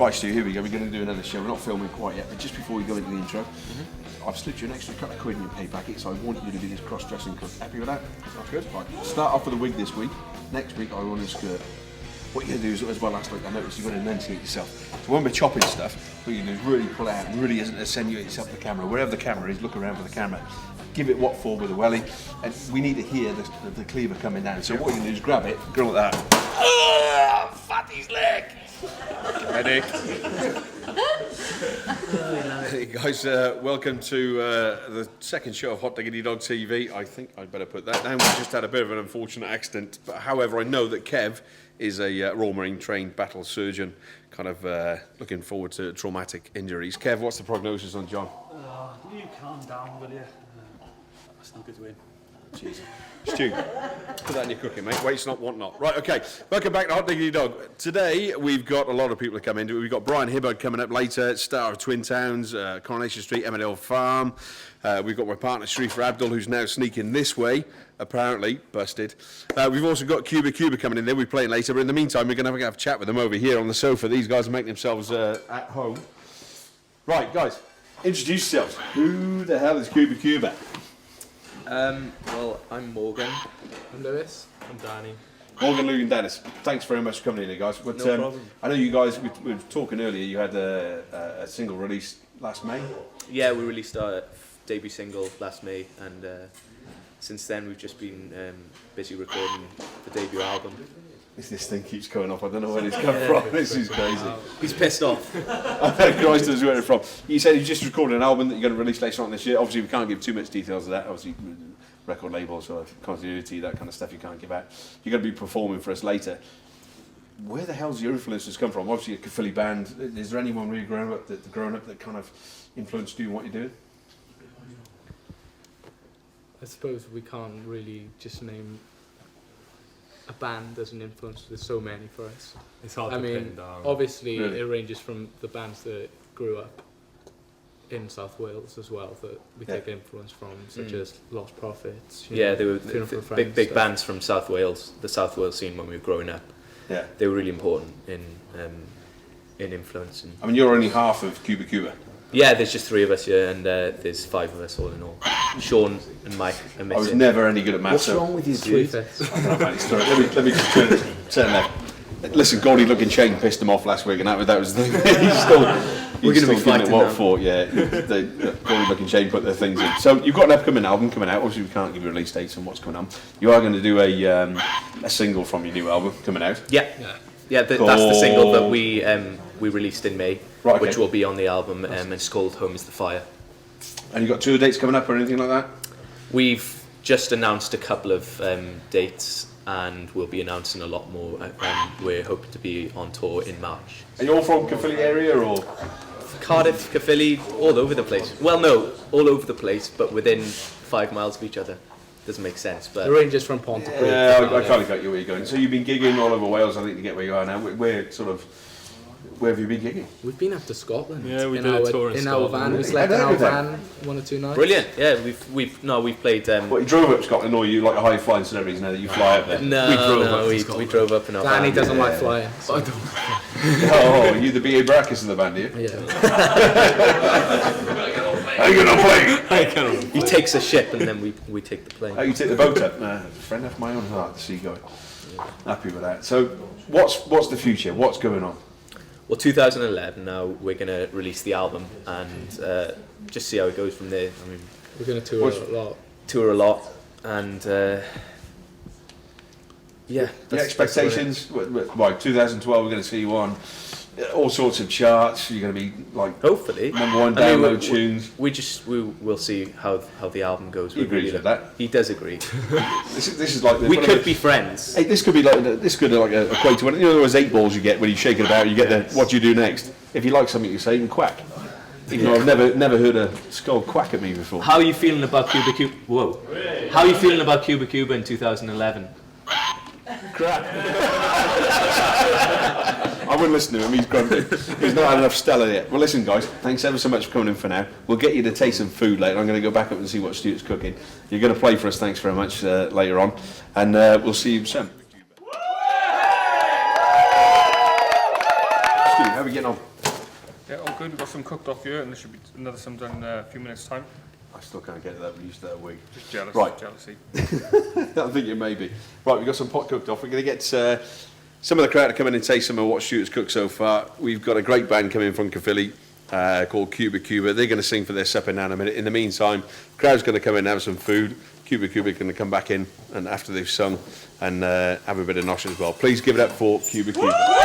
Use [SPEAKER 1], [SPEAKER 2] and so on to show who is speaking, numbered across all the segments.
[SPEAKER 1] Right, Stu, here we go. We're going to do another show. We're not filming quite yet, but just before we go into the intro, I've slipped you an extra couple of quid in your pay packet, so I want you to be this cross-dressing cook. Happy with that? That's good. Right, start off with a wig this week. Next week, I want a skirt. What you're going to do is, as well, last week, I noticed you've got to enunciate yourself. So when we're chopping stuff, what you do is really pull out and really accentuate yourself to the camera. Wherever the camera is, look around for the camera. Give it what for with a welly, and we need to hear the cleaver coming down. So what you're going to do is grab it, go like that. Fatty's leg! Medic. Hey guys, welcome to the second show of Hot Diggidy Dog TV. I think I'd better put that down. We just had a bit of an unfortunate accident, but however, I know that Kev is a Royal Marine trained battle surgeon, kind of looking forward to traumatic injuries. Kev, what's the prognosis on John?
[SPEAKER 2] You calm down, will you? That's not good to win.
[SPEAKER 1] Jeez. Stu, put that in your cooking, mate. Waste not, want not. Right, okay. Welcome back to Hot Diggidy Dog. Today, we've got a lot of people to come into it. We've got Brian Hibbard coming up later, star of Twin Towns, Coronation Street, Emmerdale Farm. We've got my partner, Sharif Abdul, who's now sneaking this way, apparently, busted. We've also got Cuba Cuba coming in there. We're playing later, but in the meantime, we're going to have a chat with them over here on the sofa. These guys are making themselves at home. Right, guys, introduce yourselves. Who the hell is Cuba Cuba?
[SPEAKER 3] Well, I'm Morgan.
[SPEAKER 4] I'm Lewis.
[SPEAKER 2] I'm Danny.
[SPEAKER 1] Morgan, Luke and Dennis, thanks very much for coming in here, guys. But,
[SPEAKER 3] No problem.
[SPEAKER 1] I know you guys, we were talking earlier, you had a single release last May.
[SPEAKER 3] Yeah, we released our debut single last May, and since then we've just been busy recording the debut album.
[SPEAKER 1] This thing keeps going off, I don't know where it's come from, this is crazy.
[SPEAKER 3] He's pissed off.
[SPEAKER 1] I think Christ knows where it's from. You said you just recorded an album that you're going to release later on this year. Obviously, we can't give too much details of that. Obviously, record labels or continuity, that kind of stuff you can't give out. You're going to be performing for us later. Where the hell's your influences come from? Obviously, a Philly band. Is there anyone really growing up that kind of influenced you in what you're doing?
[SPEAKER 4] I suppose we can't really just name a band as an influence. There's so many for us.
[SPEAKER 2] It's hard
[SPEAKER 4] I
[SPEAKER 2] to
[SPEAKER 4] mean,
[SPEAKER 2] pin down.
[SPEAKER 4] obviously
[SPEAKER 1] Really?
[SPEAKER 4] it ranges from the bands that grew up in South Wales as well that we take influence from, such as Lost Prophets.
[SPEAKER 3] Yeah, they were
[SPEAKER 4] Funeral for a Friend
[SPEAKER 3] big
[SPEAKER 4] stuff.
[SPEAKER 3] bands from South Wales, the South Wales scene when we were growing up.
[SPEAKER 1] Yeah.
[SPEAKER 3] They were really important in influence. And
[SPEAKER 1] I mean, you're only half of Cuba Cuba.
[SPEAKER 3] yeah, there's just 3 of us here, and there's 5 of us all in all. Sean and Mike are
[SPEAKER 1] I
[SPEAKER 3] missing.
[SPEAKER 1] was never any good at maths.
[SPEAKER 3] What's wrong with you,
[SPEAKER 4] Three
[SPEAKER 3] dude?
[SPEAKER 4] fifths.
[SPEAKER 1] I don't know about this story. Let me just turn left. Listen, Goldie looking Shane pissed him off last week, and that was the thing. He's still
[SPEAKER 3] We're gonna be
[SPEAKER 1] giving it
[SPEAKER 3] fighting
[SPEAKER 1] what
[SPEAKER 3] now.
[SPEAKER 1] for. Yeah, Goldie looking Shane put their things in. So you've got an upcoming album coming out. Obviously, we can't give you release dates on what's coming on. You are going to do a single from your new album coming out.
[SPEAKER 3] Yeah, that's the single that we released in May,
[SPEAKER 1] Right, okay.
[SPEAKER 3] which will be on the album, and it's called Home is the Fire.
[SPEAKER 1] And you got tour dates coming up or anything like that?
[SPEAKER 3] We've just announced a couple of dates, and we'll be announcing a lot more. We're hoping to be on tour in March.
[SPEAKER 1] Are you all from Caerphilly area or?
[SPEAKER 3] Cardiff, Caerphilly, all over the place. Well, no, all over the place, but within 5 miles of each other. Doesn't make sense, but
[SPEAKER 4] The ranges from Pontypridd.
[SPEAKER 1] Yeah, I kind of got you where you're going. So you've been gigging all over Wales, I think, to get where you are now. Where have you been gigging?
[SPEAKER 4] We've been up to Scotland.
[SPEAKER 2] Yeah, we
[SPEAKER 4] in
[SPEAKER 2] did a
[SPEAKER 4] our,
[SPEAKER 2] tour in
[SPEAKER 4] in our
[SPEAKER 2] Scotland.
[SPEAKER 4] van. We
[SPEAKER 1] Really?
[SPEAKER 4] slept
[SPEAKER 1] I
[SPEAKER 4] in
[SPEAKER 1] know
[SPEAKER 4] our
[SPEAKER 1] that.
[SPEAKER 4] van 1 or 2 nights.
[SPEAKER 3] brilliant. Yeah, we've played.
[SPEAKER 1] What, you drove up Scotland, or you like a high flying celebrities now that you fly up there?
[SPEAKER 3] No,
[SPEAKER 2] We drove up to
[SPEAKER 3] we
[SPEAKER 2] Scotland.
[SPEAKER 3] drove up in our
[SPEAKER 4] Danny
[SPEAKER 3] van.
[SPEAKER 4] doesn't like flying. So I don't.
[SPEAKER 1] Oh, you the B.A. Brackus of the band, do you?
[SPEAKER 4] Yeah.
[SPEAKER 1] How you gonna play?
[SPEAKER 3] He takes a ship, and then we take the plane.
[SPEAKER 1] Oh, you take the boat up? Nah, a friend of my own heart, the seagoing. Happy with that. So, what's the future? What's going on?
[SPEAKER 3] Well, 2011 now, we're going to release the album and just see how it goes from there. I mean,
[SPEAKER 4] We're going to tour a lot.
[SPEAKER 3] tour a lot and yeah.
[SPEAKER 1] The expectations? Well, 2012, we're going to see you on all sorts of charts. You're going to be like
[SPEAKER 3] Hopefully.
[SPEAKER 1] #1
[SPEAKER 3] I mean,
[SPEAKER 1] download tunes.
[SPEAKER 3] we'll see how the album goes.
[SPEAKER 1] He agrees with that.
[SPEAKER 3] He does agree.
[SPEAKER 1] This is like
[SPEAKER 3] We could be friends.
[SPEAKER 1] Hey, this could equate to one. You know those 8 balls you get when you shake it about. You get the what do you do next? If you like something, you say you can quack. Even though I've never heard a skull quack at me before.
[SPEAKER 3] How are you feeling about Cuba Cuba? Whoa. How are you feeling about Cuba Cuba in 2011?
[SPEAKER 1] Crap. I wouldn't listen to him, he's grumpy. He's not had enough Stella yet. Well, listen, guys, thanks ever so much for coming in for now. We'll get you to taste some food later. I'm going to go back up and see what Stuart's cooking. You're going to play for us, thanks very much, later on. And we'll see you soon. Stu, how are we getting on?
[SPEAKER 5] Yeah, all good. We've got some cooked off here, and there should be another some done in a few minutes' time.
[SPEAKER 1] I still can't get that used to that wig.
[SPEAKER 5] Just jealous.
[SPEAKER 1] Right.
[SPEAKER 5] Jealousy.
[SPEAKER 1] I think it may be. Right, we've got some pot cooked off. We're going to get some of the crowd to come in and taste some of what Shooter's cooked so far. We've got a great band coming from Caerphilly called Cuba Cuba. They're going to sing for their supper now in a minute. In the meantime, the crowd's going to come in and have some food. Cuba Cuba going to come back in and after they've sung and have a bit of nosh as well. Please give it up for Cuba Cuba.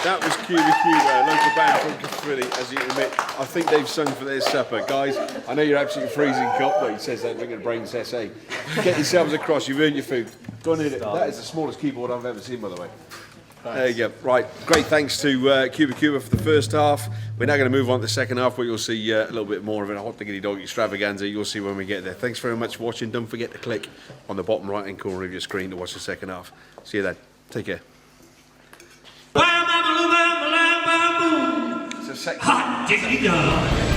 [SPEAKER 1] That was Cuba Cuba, a local band from Caerphilly, as you admit. I think they've sung for their supper. Guys, I know you're absolutely freezing cold, but he says that drinking brains essay. Get yourselves across, you've earned your food. Go on in it. That is the smallest keyboard I've ever seen, by the way. Thanks. There you go. Right, great thanks to Cuba Cuba for the first half. We're now going to move on to the second half where you'll see a little bit more of a Hot Diggity Dog extravaganza. You'll see when we get there. Thanks very much for watching. Don't forget to click on the bottom right hand corner of your screen to watch the second half. See you then. Take care. Hot Diggity Dog.